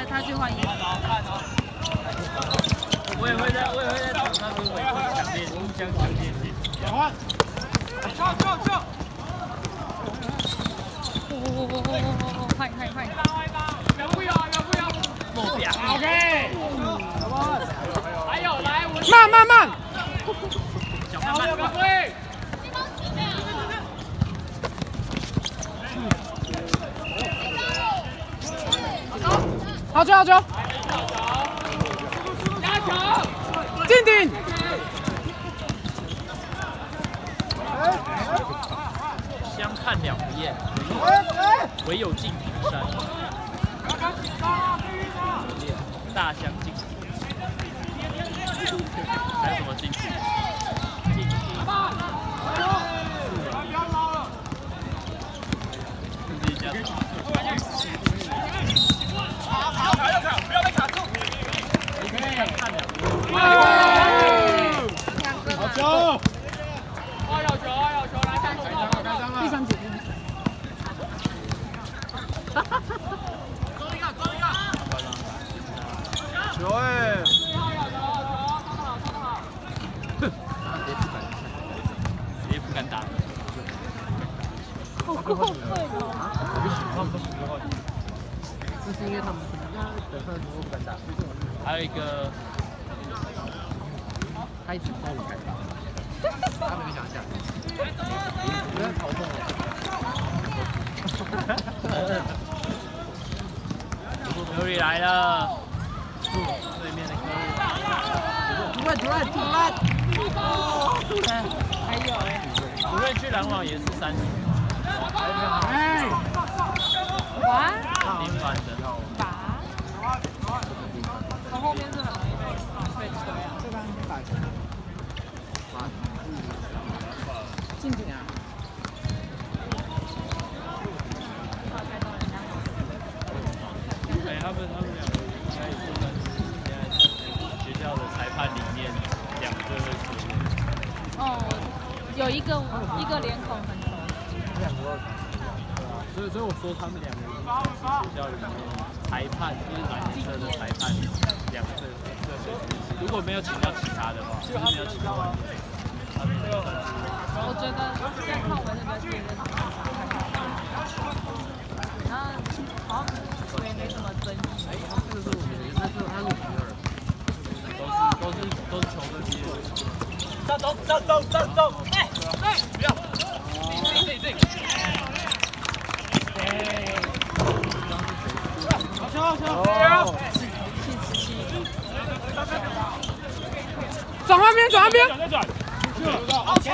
他去换衣服。我也会在场上跟伟霆强烈互相强烈接触。转换，上！快！目标 OK， 还有来，慢，小慢慢。好球！进顶！相看两不厌，唯有敬亭山。大相径庭。还有什么竞品？竞品。自己家。不要被卡住。看两个。好球！要球，来上球！第三节。球哎！谁也不敢打。好过分哦！这是因为他们本身如果不敢打，还有一个，他一直帮我敢打，他没有想象，不要嘲讽我。科里来了，对面的科里。突然！还有主任去篮网也是30。哎！哇，平凡的。打，从后面是很容易被吹啊。这刚打球。进去啊！他们两个应该也是算是现在学校的裁判里面2队会出现。哦，有一个脸孔很熟。所以我说他们两个已经是学校里面裁判，就是蓝颜色的裁判2队最会出现。如果没有请到其他的话，就是没有请到外面，他们这个我觉得在看我这边是一个，然后好像也没什么争议。这是我们的，他是我们的。都是球队毕业的。走！不要！好球！转换边！OK，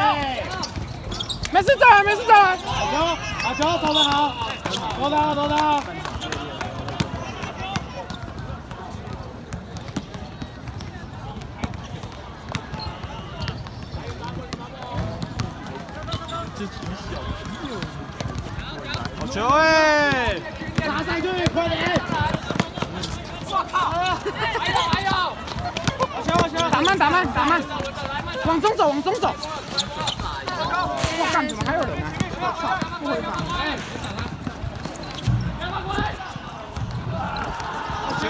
没事再来。好球，投得好，投得好。好球哎！拉上去，快点！我靠！还有！好球！打慢，往中走。我干，怎么还有人啊？我操，不回防。好球！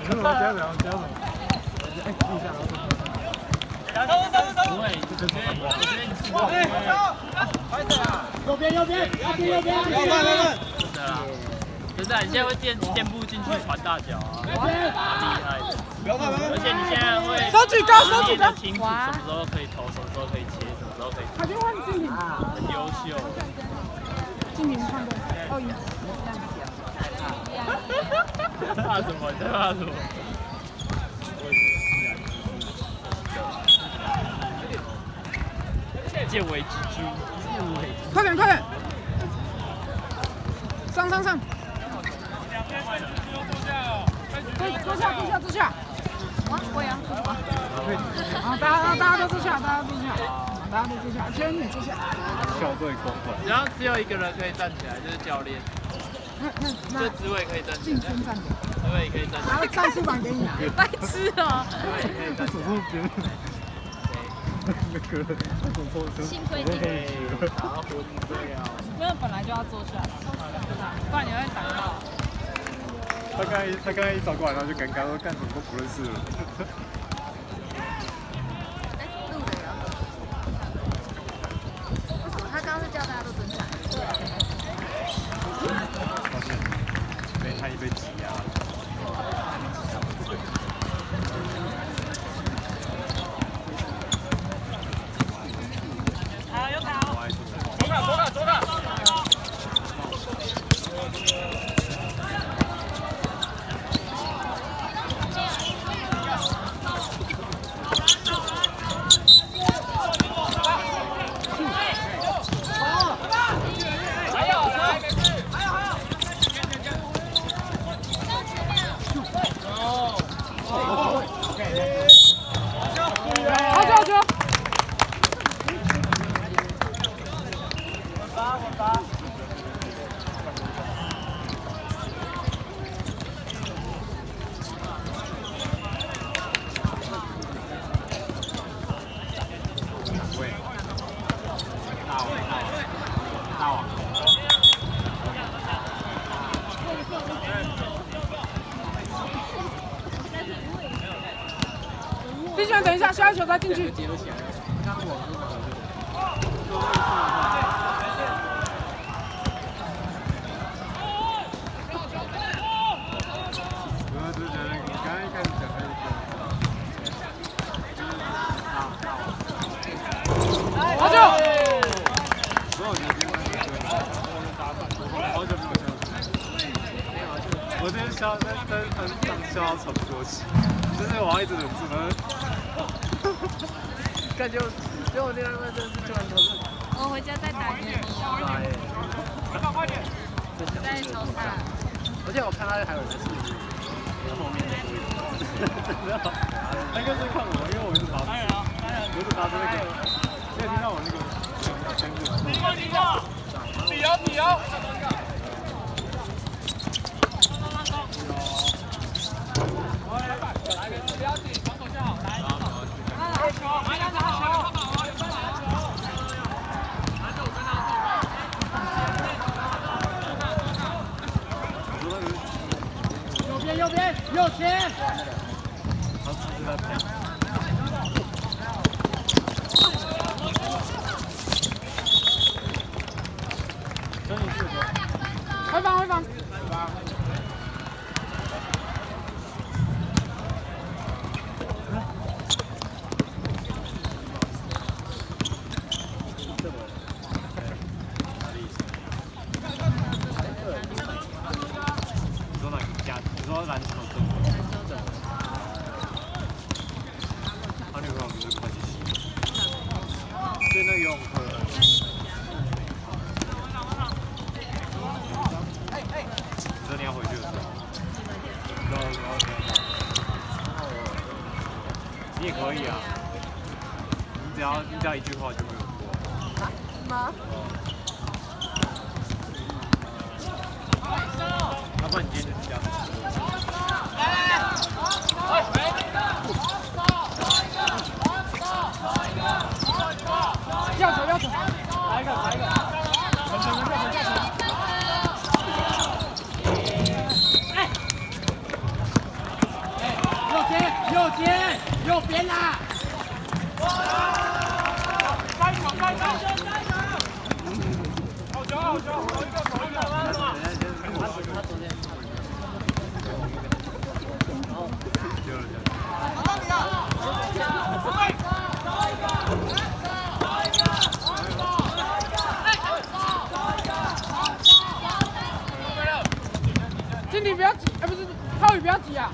有点冷静。右边，真的，你现在会垫步进去传大脚啊，蛮厉害的。而且你现在会手举高，清楚什么时候可以投，什么时候可以切，什么时候可以他就换静婷，很优秀。静婷看过。怕什么？你在怕什么？见微知著。快点！上！坐下！我也要好，大家都坐下，全你坐下。校队光环。然后只有一个人可以站起来，就是教练。这职位可以争取，竞争站点，职位可以争取。拿个战术板给你啊。白痴哦！职位可以争取。那个幸亏你没有本来就要坐下来，不然你会挡到。他刚才一走过来，然后就尴尬，说干什么都不认识了。录的人，为什么他刚刚是叫大家都蹲下来？被他一被挤压了。弟兄，等一下，下一球再进去。好球！我今天笑在笑到喘不过气，就是我要一直忍住，然后感觉我那两个真是突然头是。我回家再打给你。快点！在球场。而且我看他还有一个是后面的位置，他应该是看我，因为我一直拿，我一直拿着那个，现在听到我那个声音。比哦！不要紧，防守就好，来。好球，来两个好球。右前。回防。你说篮球队，他女朋友不是会计系，所以那个游泳课，你说你要回去的时候，你也可以啊，你只要一句话就会有过。吗？要不然你今天就这样。要球！来一个！右边啦！好球！经理不要挤，不是浩宇不要挤啊！